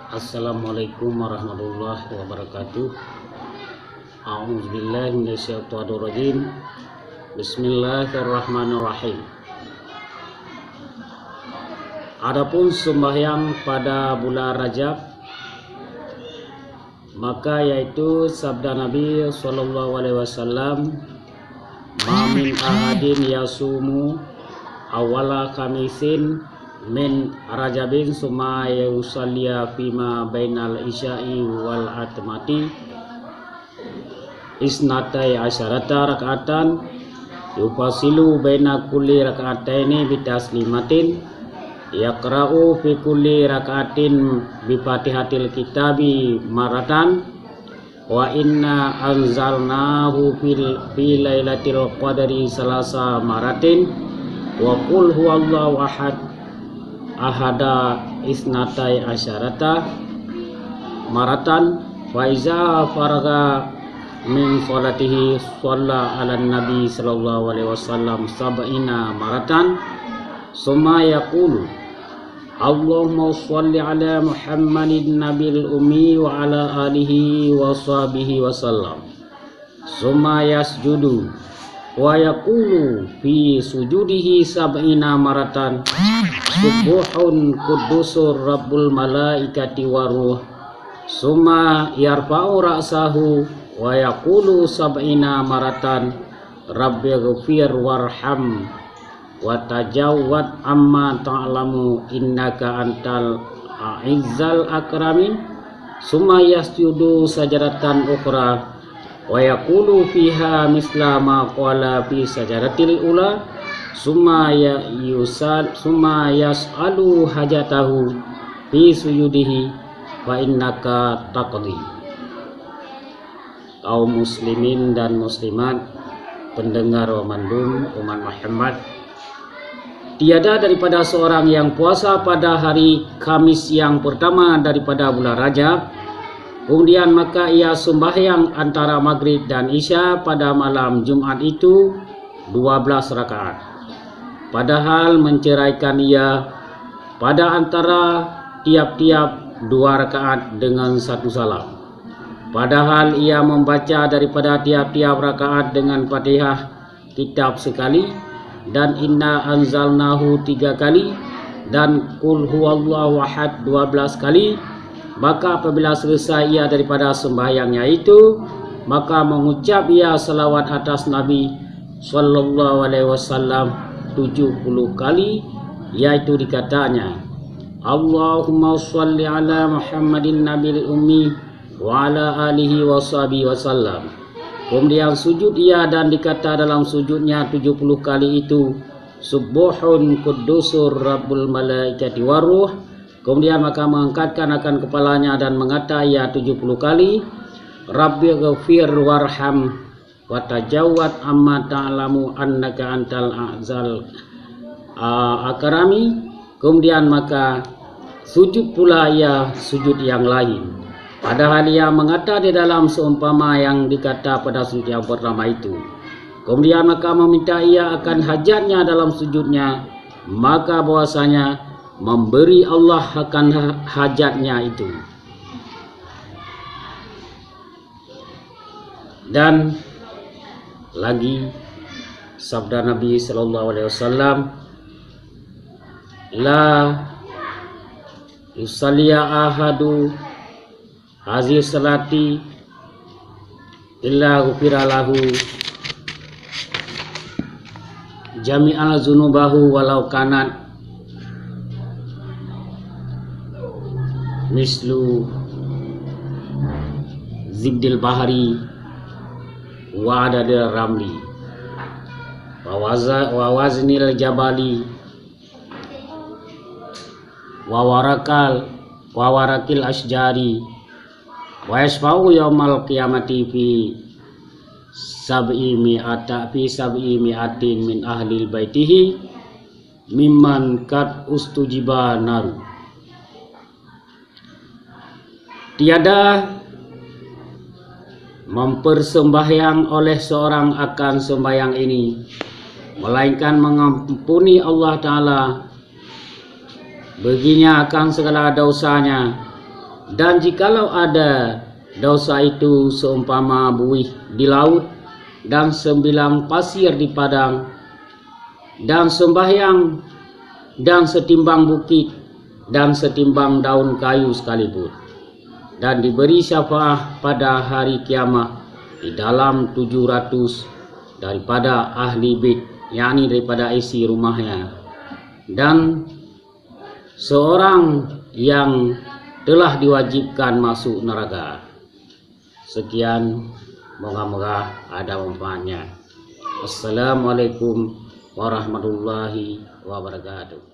Assalamualaikum warahmatullahi wabarakatuh. A'udzubillahi minasyaitonirrajim. Bismillahirrahmanirrahim. Adapun sembahyang pada bulan Rajab, maka yaitu sabda Nabi sallallahu alaihi wasallam, "Ma min ahadin yasumu awala khamisin min Rajabin summa yusalliya fima bainal isya'i wal atmati isnatai asyarata raka'atan yufasilu baina kulli raka'ataini bitaslimatin yaqra'u fi kulli raka'atin bi fatihatil kitabi maratan wa inna anzalnahu fi lailatul qadri salasa maratin wa qul huwallahu ahad ahada isnatai asyarata maratan wa iza faraga min salatihi shalla ala nabi sallallahu alaihi wasallam sab'ina maratan summa yaqulu Allahumma shalli ala Muhammadin nabil ummi wa ala alihi wa sahbihi wasallam summa yasjudu wa yaqulu fi sujudihi sab'ina maratan subuhun kudusur rabbul malaikati waruh summa yarfa'u ra'sahu wa yaqulu sab'ina maratan rabbi ghfir warham wa tajawwad amma ta'lamu innaka antal a'izzal akramin summa yasjudu sajadatan ukhra wa yaqulu fiha misla ma qala fi sajadatil ula summa yas'alu hajatahu fi sujudihi wa innaka taqdi. Kaum muslimin dan muslimat, pendengar Romandum umat Muhammad, tiada daripada seorang yang puasa pada hari Kamis yang pertama daripada bulan Rajab, kemudian maka ia sembahyang antara maghrib dan isya pada malam Jumat itu 12 rakaat. Padahal menceraikan ia pada antara tiap-tiap 2 rakaat dengan 1 salam. Padahal ia membaca daripada tiap-tiap rakaat dengan Fatihah kitab sekali dan inna anzalnahu 3 kali dan qul huwallahu ahad 12 kali. Maka apabila selesai ia daripada sembahyangnya itu, maka mengucap ia salawat atas Nabi sallallahu alaihi wasallam 70 kali, yaitu dikatanya Allahumma shalli ala Muhammadin nabil ummi wa ala alihi wa sahbihi wasallam. Kemudian sujud ia dan dikata dalam sujudnya 70 kali itu subuhun kudusur rabbul malaikati waruh. Kemudian maka mengangkatkan akan kepalanya dan mengata ia 70 kali rabbi ghafir warham wa tajawwad amma ta'lamu annaka antal a'zal akrami. Kemudian maka sujud pula ia sujud yang lain, padahal ia mengata di dalam seumpama yang dikata pada sujud yang pertama itu. Kemudian maka meminta ia akan hajatnya dalam sujudnya, maka bahwasanya memberi Allah akan hajatnya itu. Dan lagi sabda Nabi sallallahu alaihi wasallam, la yusalliya ahadu hazi salati illa ghufira lahu jami'al zunubahu walau kanat mislu zibdil bahari wa adadil ramli wa waznil jabali wa warakil asjari wa yasfa'u yaumal qiyamati fi sab'i mi'atin min ahlil baitihi mimman kat ustujiba naru. Tiada mempersembahyang oleh seorang akan sembahyang ini melainkan mengampuni Allah Ta'ala baginya akan segala dosanya Dan jikalau ada dosa itu seumpama buih di laut dan 9 pasir di padang, dan sembahyang dan setimbang bukit dan setimbang daun kayu sekalipun, dan diberi syafaat pada hari kiamat di dalam 700 daripada ahli bait, yakni daripada isi rumahnya, dan seorang yang telah diwajibkan masuk neraka. Sekian, moga-moga ada manfaatnya. Assalamualaikum warahmatullahi wabarakatuh.